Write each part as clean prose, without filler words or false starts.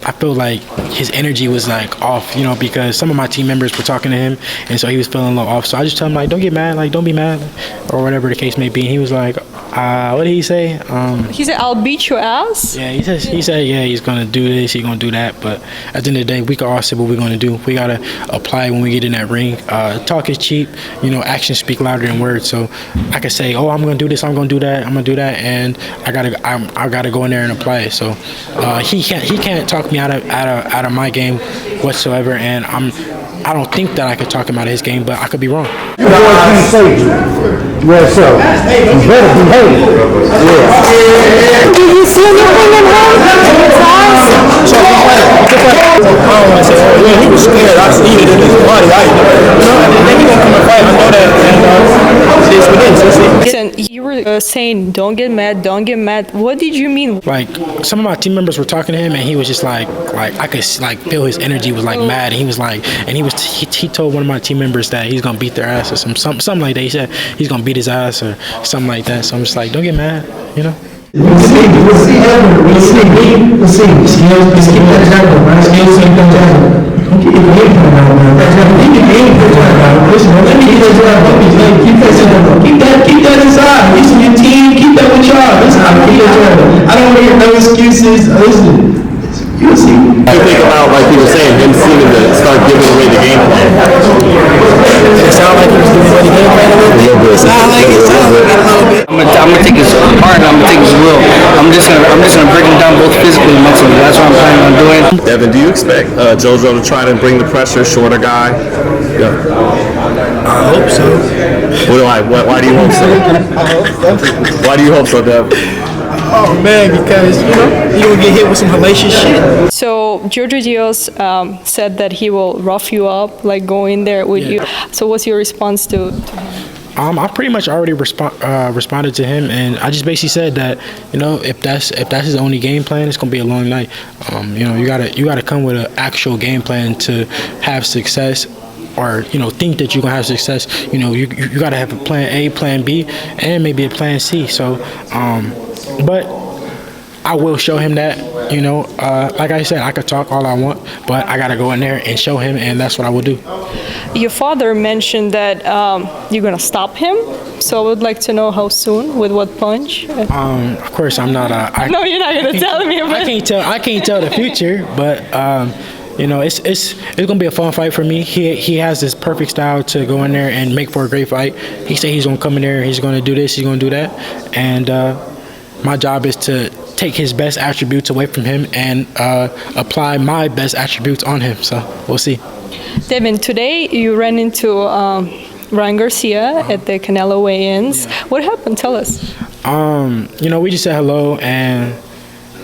I feel like his energy was like off, you know, because some of my team members were talking to him, and so he was feeling a little off. So I just tell him like, don't get mad, like don't be mad, or whatever the case may be. And he was like, what did he say? He said, "I'll beat your ass." Yeah, he said, yeah, he's gonna do this, he's gonna do that. But at the end of the day, we can all say what we're gonna do. We gotta apply when we get in that ring. Talk is cheap, you know. Actions speak louder than words. So I could say, oh, I'm gonna do this, I'm gonna do that, I'm gonna do that, and I gotta go in there and apply it. So he can't talk me out of my game whatsoever, and I don't think that I could talk him out of his game, but I could be wrong. You can't save you. Well, so you better behave. Yeah. Did you see anything in him? I don't want to say, yeah, he was scared. I see it in his body. And then he gonna come and fight. I know that. And it's within. Listen, you were saying, "Don't get mad, don't get mad." What did you mean? Like some of my team members were talking to him, and he was just like I could like feel his energy was like mad. And he was like, and he told one of my team members that he's gonna beat their ass or something like that. He said he's gonna beat his ass or something like that. So I'm just like, don't get mad, you know. We'll see. Just keep that jacket, right? Don't keep your game for now, man. Keep your game for now. Listen, let me get that job up. Keep that inside. Listen, your team, keep that with y'all. Listen, keep that job. I don't want to hear no excuses. Listen. You'll see. I think about, like you were saying, him seeming to start giving away the game plan. It sound like he was giving away the game plan a little bit. It sound like it a little bit. I'm gonna take his heart and I'm gonna take his will. I'm just gonna break him down both physically and mentally. That's what I'm planning on doing. Devin, do you expect Jojo to try to bring the pressure, shorter guy? Yeah. I hope so. Why do you hope so? Why do you hope so, Devin? Oh man, because you gonna get hit with some hellacious shit. So Jojo Diaz said that he will rough you up, like go in there with you. So what's your response to him? I pretty much already responded to him, and I just basically said that, you know, if that's his only game plan, it's gonna be a long night. You know, you gotta come with an actual game plan to have success, or you know, think that you're gonna have success. You know, you gotta have a plan A, plan B, and maybe a plan C. So, but I will show him that, you know, like I said, I could talk all I want, but I got to go in there and show him, and that's what I will do. Your father mentioned that you're going to stop him, so I would like to know how soon, with what punch? Of course, I'm not no, you're not going to tell me. I can't tell the future, but you know, it's gonna be a fun fight for me. He has this perfect style to go in there and make for a great fight. He said he's gonna come in there, he's gonna do this, he's gonna do that, and my job is to take his best attributes away from him and apply my best attributes on him. So we'll see. Devin, today you ran into Ryan Garcia at the Canelo weigh-ins. Yeah. What happened? Tell us. You know, we just said hello, and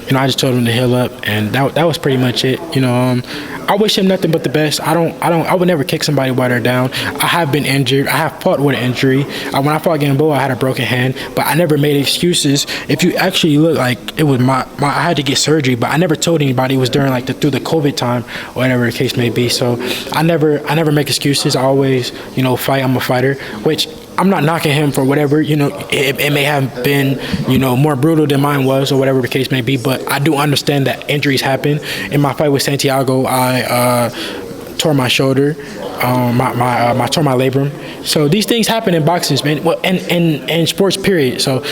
you know, I just told him to heal up, and that was pretty much it. You know, I wish him nothing but the best. I would never kick somebody while they're down. I have been injured. I have fought with an injury. When I fought Gamboa, I had a broken hand, but I never made excuses. If you actually look, like, it was my I had to get surgery, but I never told anybody. It was during like through the COVID time, or whatever the case may be. So I never make excuses. I always, you know, fight. I'm a fighter, which I'm not knocking him for whatever, you know, it may have been, you know, more brutal than mine was, or whatever the case may be, but I do understand that injuries happen. In my fight with Santiago, I tore my shoulder, I tore my labrum. So these things happen in boxing, man, well, and sports, period. So,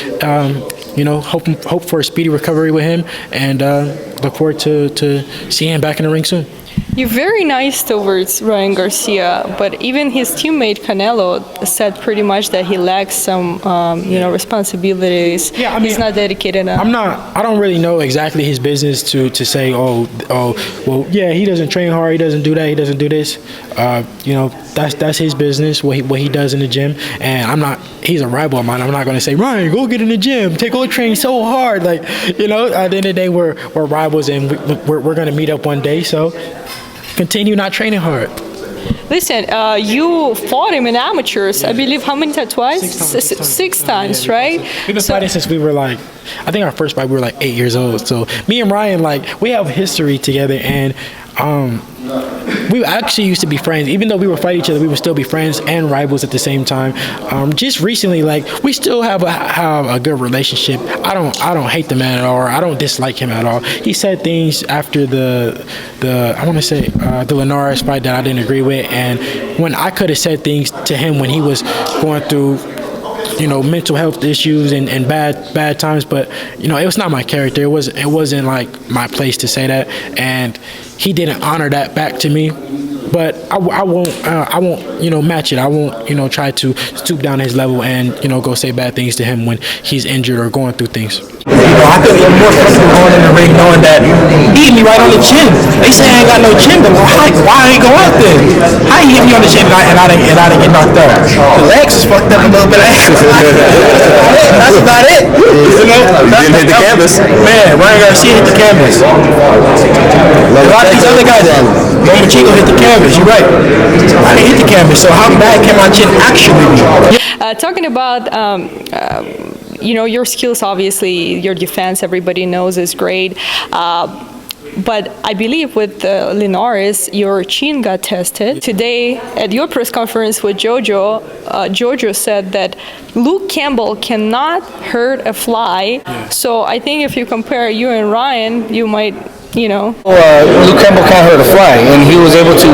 you know, hope for a speedy recovery with him, and look forward to seeing him back in the ring soon. You're very nice towards Ryan Garcia, but even his teammate Canelo said pretty much that he lacks some, you know, responsibilities. Yeah, I mean, he's not dedicated enough. I don't really know exactly his business to say, well, yeah, he doesn't train hard, he doesn't do that, he doesn't do this. You know, that's his business, what he does in the gym, and he's a rival of mine. I'm not going to say, Ryan, go get in the gym, go train so hard. Like, you know, at the end of the day, we're rivals, and we're going to meet up one day, so continue not training hard. Listen, you fought him in amateurs, I believe, how many times? Twice? Six times, right? We've been fighting since we were like, I think our first fight we were like 8 years old. So me and Ryan, like, we have history together, and we actually used to be friends. Even though we would fight each other, we would still be friends and rivals at the same time. Just recently, like, we still have a good relationship. I don't hate the man at all, or I don't dislike him at all. He said things after the Linares fight that I didn't agree with, and when I could have said things to him when he was going through, mental health issues and bad times, but it was not my character. It wasn't like my place to say that, and he didn't honor that back to me. But I won't match it. I won't try to stoop down his level and go say bad things to him when he's injured or going through things. I feel even more comfortable going in the ring knowing that he hit me right on the chin. They say I ain't got no chin, but why I ain't go out there? How he hit me on the chin and I didn't get knocked out? The legs is fucked up a little bit. That's about it. You didn't hit the canvas. Man, Ryan Garcia hit the canvas. A lot of these other guys, Chico hit the canvas. You're right. I didn't hit the canvas. So how bad can my chin actually be? Talking about your skills, obviously, your defense, everybody knows is great. But I believe with Linares, your chin got tested. Today, at your press conference with Jojo, Jojo said that Luke Campbell cannot hurt a fly. Yeah. So I think if you compare you and Ryan, you might, Luke Campbell can't hurt a fly, and he was able to,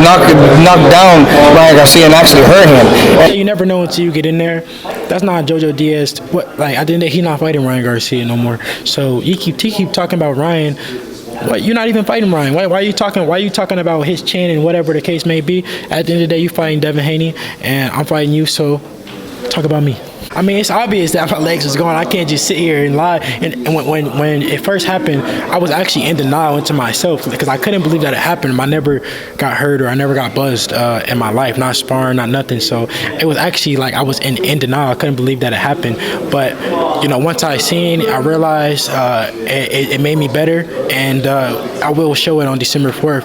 knock down Ryan Garcia and actually hurt him. You never know until you get in there. That's not Jojo Diaz. At the end of the day, he's not fighting Ryan Garcia no more. So you keep talking about Ryan. What, you're not even fighting Ryan. Why are you talking about his chin and whatever the case may be? At the end of the day, you're fighting Devin Haney, and I'm fighting you. So talk about me. I mean, it's obvious that my legs was going. I can't just sit here and lie. And when it first happened, I was actually in denial into myself because I couldn't believe that it happened. I never got hurt or I never got buzzed in my life, not sparring, not nothing. So it was actually like I was in denial. I couldn't believe that it happened. But, once I seen it, I realized it made me better, and I will show it on December 4th.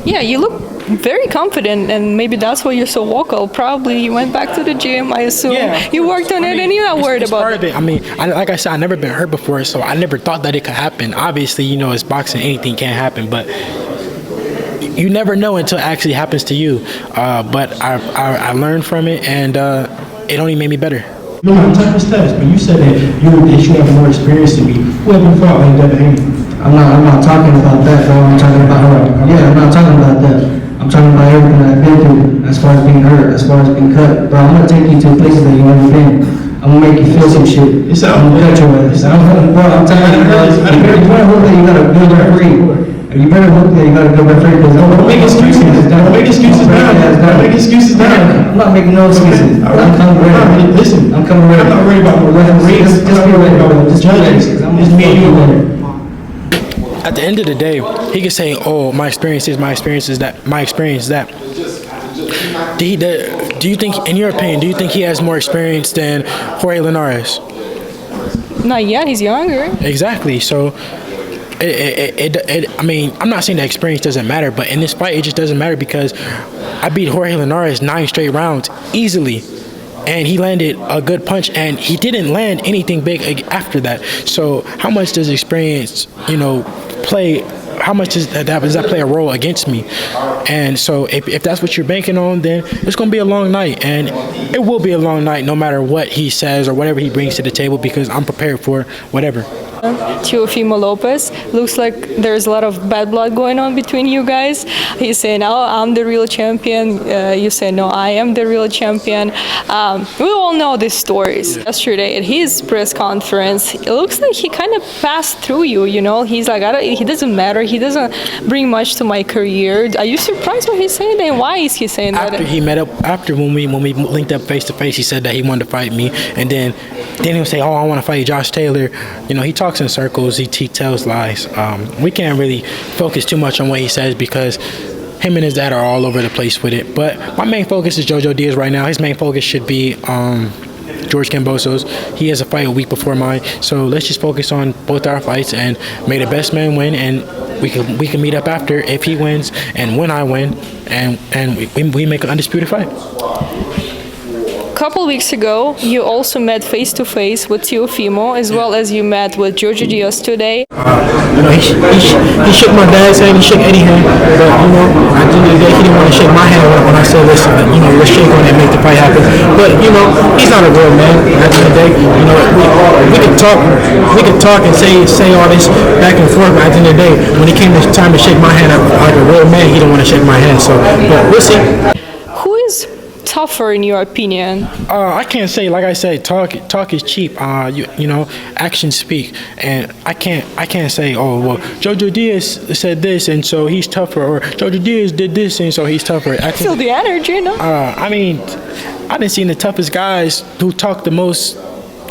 Yeah, you look very confident, and maybe that's why you're so vocal. Probably you went back to the gym, I assume. Yeah. You worked on it, and you're not worried about part of it. I mean, like I said, I've never been hurt before, so I never thought that it could happen. Obviously, it's boxing, anything can happen, but you never know until it actually happens to you. But I learned from it, and it only made me better. I'm talking stats, but you said that you have more experience than me. Who haven't fought like Devin Haney? I'm not talking about that, bro. I'm talking about I'm not talking about that. I'm talking about everything that I've been through, as far as being hurt, as far as being cut. Bro, I'm gonna take you to places that you've never been. I'm gonna make you feel some shit. I'm gonna cut your ass. Bro, I'm telling you, bro. You better hope that you got a good referee. You better hope that you got a good referee, because don't make excuses. Don't make excuses now. Don't make excuses now. I'm not making no excuses. I'm coming ready. Listen, I'm coming ready. I'm not worried about the referees. Just be ready, bro. Just judges. I'm just me and you there. At the end of the day, he can say, "Oh, my experience is that. My experience is that." Do you think, in your opinion, he has more experience than Jorge Linares? Not yet. He's younger. Exactly. So, I mean, I'm not saying that experience doesn't matter, but in this fight, it just doesn't matter because I beat Jorge Linares 9 straight rounds easily. And he landed a good punch, and he didn't land anything big after that. So how much does experience, play? How much does that play a role against me? And so if that's what you're banking on, then it's going to be a long night, and it will be a long night no matter what he says or whatever he brings to the table, because I'm prepared for whatever. Teofimo Lopez, looks like there's a lot of bad blood going on between you guys. He's saying, "Oh, I'm the real champion." You say, "No, I am the real champion." We all know these stories. Yesterday at his press conference, it looks like he kind of passed through you. He's like, he doesn't matter. He doesn't bring much to my career. Are you surprised what he's saying? And why is he saying that? After when we linked up face to face, he said that he wanted to fight me, and then he'll say, "Oh, I want to fight Josh Taylor." He talks in circles. He tells lies. We can't really focus too much on what he says because him and his dad are all over the place with it. But my main focus is Jojo Diaz right now. His main focus should be George Kambosos. He has a fight a week before mine. So let's just focus on both our fights and may the best man win. And we can meet up after if he wins and when I win, and we make an undisputed fight. couple weeks ago, you also met face-to-face with Teofimo, as well as you met with Jojo Diaz today. He shook my dad's hand, he shook Eddie's hand, but at the end of the day, he didn't want to shake my hand when I said, listen, let's shake on it and make the fight happen. But he's not a real man. At the end of the day, we could talk and say all this back and forth. But at the end of the day, when it came to time to shake my hand, like a real man, he didn't want to shake my hand. So, but we'll see. Who is tougher in your opinion? I can't say. Like I said, talk is cheap. Actions speak, and I can't say, oh well, Jojo Diaz said this, and so he's tougher, or Jojo Diaz did this, and so he's tougher. I feel the energy, no? I didn't see the toughest guys who talk the most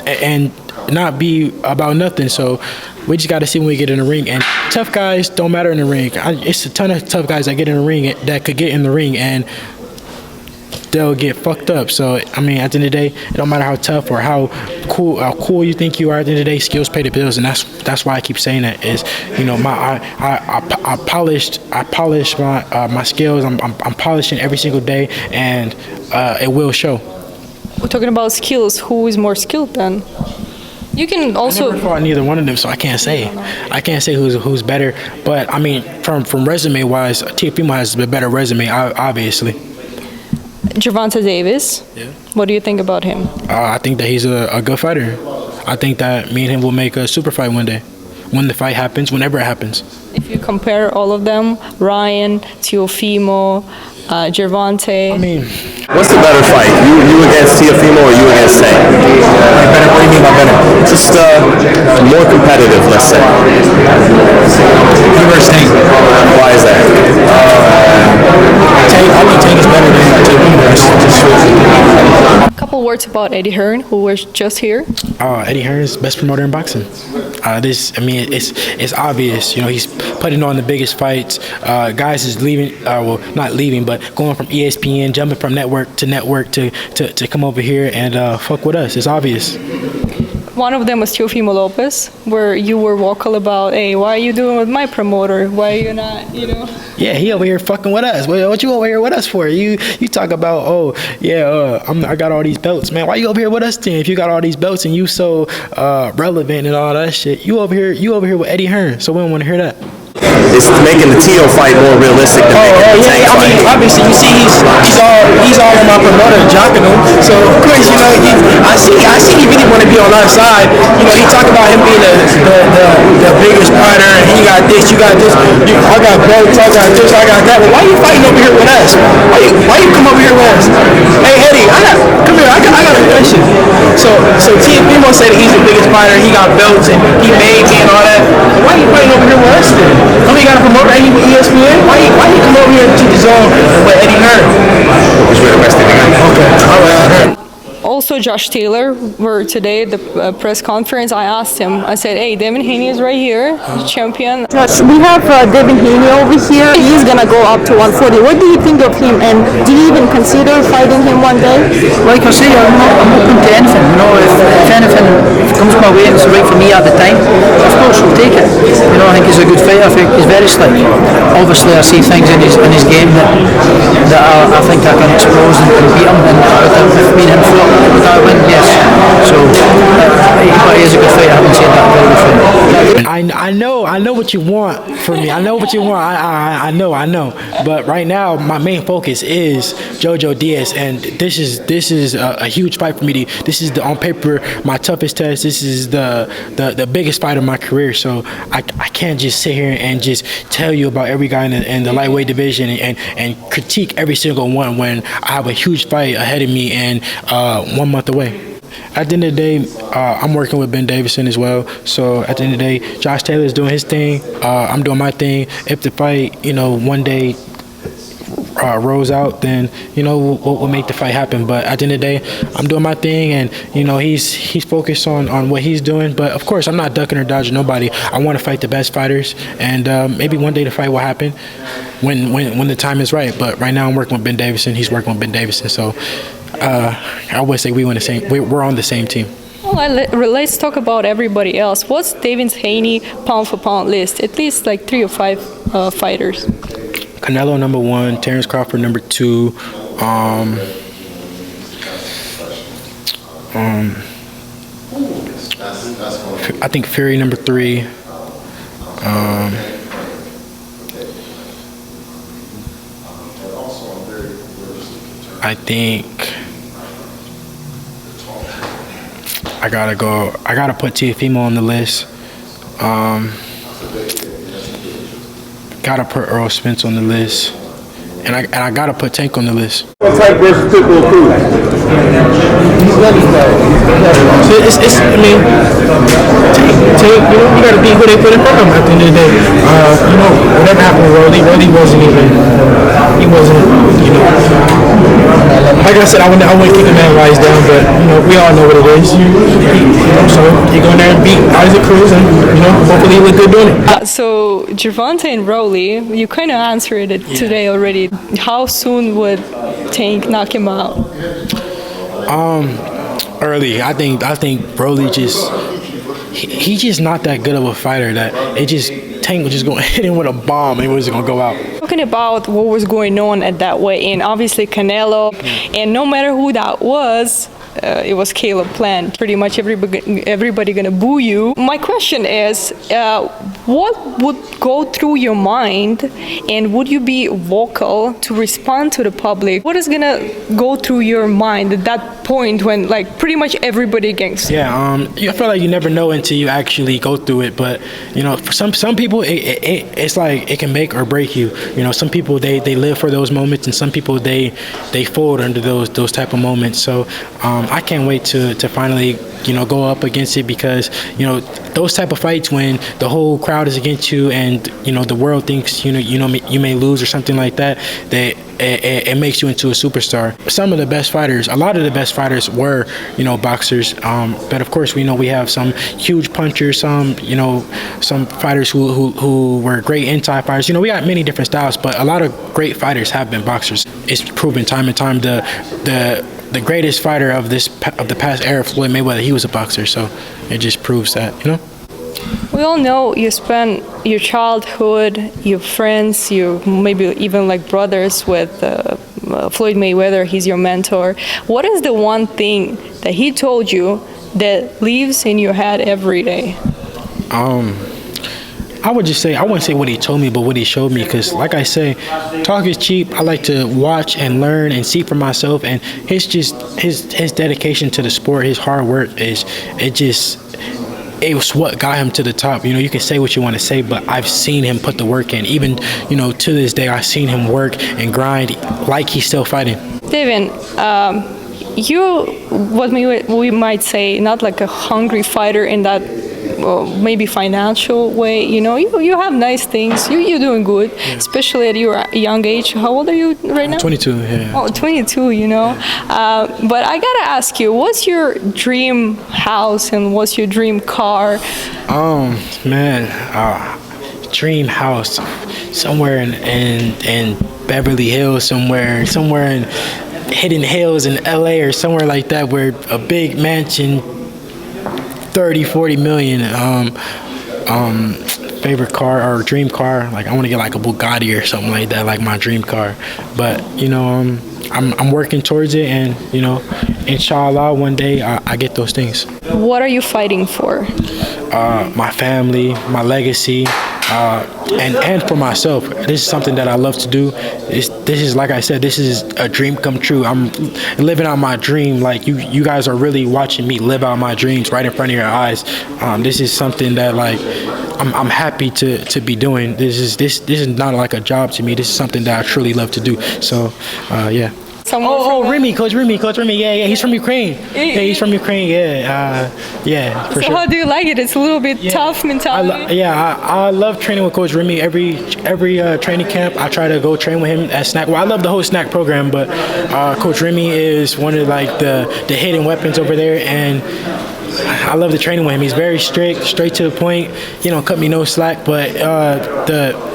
and not be about nothing. So we just got to see when we get in the ring. And tough guys don't matter in the ring. It's a ton of tough guys that get in the ring that could get in the ring and they'll get fucked up. So at the end of the day, it don't matter how tough or how cool you think you are. At the end of the day, skills pay the bills, and that's why I keep saying that. Is I polish my skills. I'm polishing every single day, and it will show. We're talking about skills. Who is more skilled then? You can also. I never fought neither one of them, so I can't say. I can't say who's better. But from resume wise, Teofimo has a better resume, obviously. Gervonta Davis. Yeah. What do you think about him? I think that he's a good fighter. I think that me and him will make a super fight one day, when the fight happens, whenever it happens. If you compare all of them, Ryan, Teofimo, Gervonta. What's the better fight? You against Teofimo or you against Tank? Better. What do you mean by better? Just more competitive, let's say. You versus Tank. Why is that? I think Tank is better than Teofimo. A couple words about Eddie Hearn, who was just here. Eddie Hearn is best promoter in boxing. It's obvious. He's putting on the biggest fights. Guys is leaving, not leaving, but going from ESPN, jumping from network to come over here and fuck with us. It's obvious. One of them was Teofimo Lopez, where you were vocal about, hey, why are you doing with my promoter? Why are you not, Yeah, he over here fucking with us. What you over here with us for? You talk about, I got all these belts, man. Why you over here with us then? If you got all these belts and you so relevant and all that shit, you over here with Eddie Hearn. So we don't want to hear that. It's making the Teo fight more realistic than making the Tank fight. Obviously, you see, he's all on my promoter, jocking him. So of course, I see he really want to be on our side. He talk about him being the biggest fighter, and he got this, you got this. I got belts, I got this, I got that. But why you fighting over here with us? Why you come over here with us? Hey Eddie, come here. I got a question. So Teofimo said he's the biggest fighter. He got belts and he made me and all that. But why you fighting over here with us then? You got to promote Eddie with ESPN? Why you come over here to the zone with Eddie Hearn? Because we're the best in the game. Okay. All right. Also, Josh Taylor, were today at the press conference. I asked him, I said, hey, Devin Haney is right here, champion. Josh, we have Devin Haney over here. He's going to go up to 140. What do you think of him, and do you even consider fighting him one day? Like I say, I'm open to anything. If anything comes my way and it's right for me at the time, of course we'll take it. I think he's a good fighter. I think he's very slick. Obviously, I see things in his game that I think I can expose and beat him. And with me and him fought, would I win? Yes. So, but he is a good fighter. I haven't said that. Very good fighter. I know what you want from me. I know what you want. I know. But right now, my main focus is Jojo Diaz, and this is a huge fight for me. This is on paper my toughest test. This is the biggest fight of my career. So I can't just sit here and just tell you about every guy in the lightweight division and critique every single one when I have a huge fight ahead of me and 1 month away. At the end of the day, I'm working with Ben Davison as well. So at the end of the day, Josh Taylor is doing his thing. I'm doing my thing. If the fight, one day rolls out, then we'll make the fight happen. But at the end of the day, I'm doing my thing, and he's focused on what he's doing. But of course, I'm not ducking or dodging nobody. I want to fight the best fighters, and maybe one day the fight will happen when the time is right. But right now, I'm working with Ben Davison. He's working with Ben Davison. So I would say we're on the same team. Well, let's talk about everybody else. What's Devin Haney pound for pound list? At least like 3 or 5 fighters. Canelo number 1, Terrence Crawford number 2, I think Fury number 3. I think I gotta put Teofimo on the list. Gotta put Earl Spence on the list. And I gotta put Tank on the list. What type versus Pitbull Cruz? It's I mean, Tank, you gotta be who they put in front of him at the end of the day. Whatever happened with Rolly wasn't, like I said, I wouldn't kick a man while he's down, but, we all know what it is. So you go in there and beat Isaac Cruz and, hopefully you look good doing it. So Gervonta and Rolly, you kind of answered it today already. How soon would Tank knock him out? Early. I think Broly he's just not that good of a fighter that Tank was just going to hit him with a bomb and it was going to go out. Talking about what was going on at that way, and obviously Canelo, and no matter who that was, it was Caleb planned. Pretty much everybody gonna boo you. My question is, what would go through your mind, and would you be vocal to respond to the public? What is gonna go through your mind at that point when, like, pretty much everybody against you? Yeah, I feel like you never know until you actually go through it. But for some people, it's like it can make or break you. Some people they live for those moments, and some people they fold under those type of moments. So I can't wait to finally go up against it, because those type of fights when the whole crowd is against you and the world thinks you may lose or something like that, it makes you into a superstar. Some of the best fighters, a lot of the best fighters were boxers, but of course we have some huge punchers, some fighters who were great inside fighters. We got many different styles, but a lot of great fighters have been boxers. It's proven time and time. The greatest fighter of the past era, Floyd Mayweather, he was a boxer, so it just proves that, We all know you spent your childhood, your friends, you maybe even like brothers with Floyd Mayweather. He's your mentor. What is the one thing that he told you that lives in your head every day? I would just say, I wouldn't say what he told me, but what he showed me, because like I say, talk is cheap. I like to watch and learn and see for myself, and his dedication to the sport, his hard work it was what got him to the top. You can say what you want to say, but I've seen him put the work in. Even, to this day, I've seen him work and grind like he's still fighting. Devin, you, what we might say, not like a hungry fighter in that maybe financial way, you have nice things, you're doing good, especially at your young age. How old are you right now? 22, yeah. Oh, 22, but I gotta ask you, what's your dream house and what's your dream car? Dream house somewhere in Beverly Hills, somewhere in Hidden Hills in LA or somewhere like that, where a big mansion, 30-40 million. Favorite car or dream car, like I want to get like a Bugatti or something like that, like my dream car. But I'm working towards it, and inshallah one day I get those things. What are you fighting for? My family, my legacy, and for myself. This is something that I love to do. This is, like I said, this is a dream come true. I'm living out my dream. Like you guys are really watching me live out my dreams right in front of your eyes. This is something that, like, I'm happy to be doing. This is not like a job to me. This is something that I truly love to do. So yeah. Coach Remy, yeah, he's from Ukraine. Yeah, he's from Ukraine, yeah, for so sure. How do you like it? It's a little bit tough mentality. I love training with Coach Remy. Every training camp, I try to go train with him at SNAC. Well, I love the whole SNAC program, but Coach Remy is one of like the hidden weapons over there, and I love the training with him. He's very strict, straight to the point. Cut me no slack, but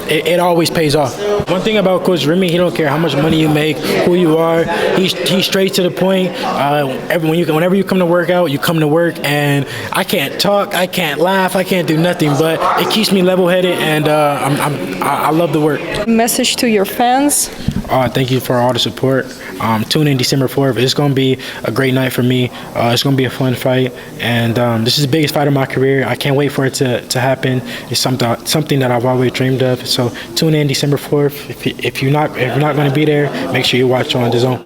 it always pays off. One thing about Coach Remy, he don't care how much money you make, who you are. He's straight to the point. Whenever you come to work out, you come to work, and I can't talk, I can't laugh, I can't do nothing, but it keeps me level-headed, and I love the work. Message to your fans? Thank you for all the support. Tune in December 4th. It's going to be a great night for me. It's going to be a fun fight, and this is the biggest fight of my career. I can't wait for it to happen. It's something that I've always dreamed of. So tune in December 4th. If you're not going to be there, make sure you watch on DAZN.